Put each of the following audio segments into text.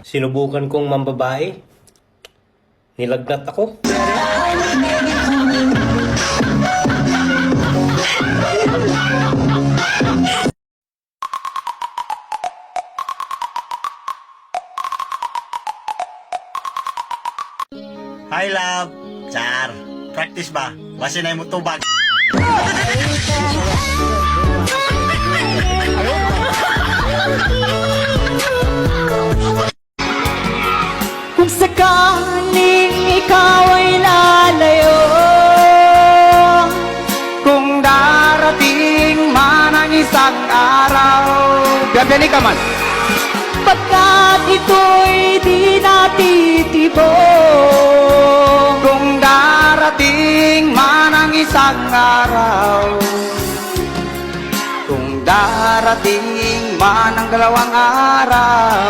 Sinubukan kong mambabae. Nilagnat ako. Hi love, Char. Practice ba? Wasin na mo tubag. Kung sakaling ikaw ay lalayo, Kung darating man ang isang araw, gabili ka man. pagkat ito'y di natitibok. Kung darating man ang isang araw, kung darating man ang dalawang araw,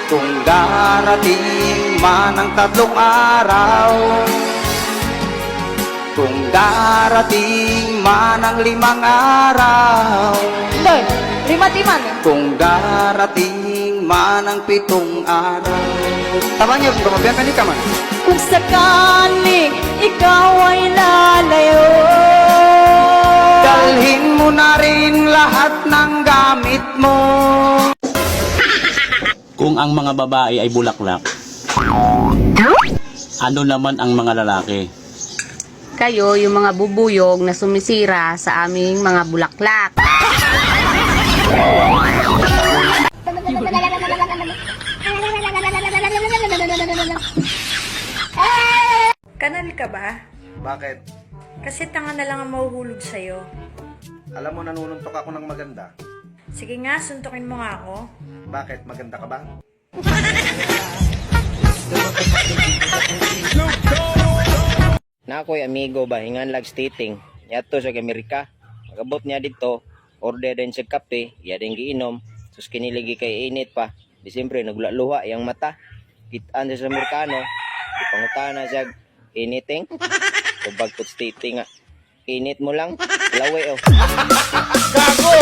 kung darating man ang tatlong araw, kung darating man ang limang araw, Doy, lima-timan. kung darating man ang pitong araw. Tama niyo, kung kamabiyan ka ni ka man. Kung sakaling ikaw ay lalayo, Dalhin mo na rin lahat ng gamit mo. Kung ang mga babae ay bulaklak, ano naman ang mga lalaki? Kayo, yung mga bubuyog na sumisira sa aming mga bulaklak. Kanal ka ba? Bakit? Kasi tanga na lang ang mahuhulog sa'yo. Alam mo, nanununtok ako ng maganda. Sige nga, suntukin mo nga ako. Bakit? Maganda ka ba? Na ako'y amigo ba, hingan lag stating. Yato sa Amerika. Magabot niya dito, order din sa kape, iya din giinom. Sus kiniligi kay init pa. Di siyempre, nagluha yung mata. Kitaan sa Amerikano. Di pangutana siya, initing. Kung bagpot stating nga. Init mo lang, lawe oh. Gago!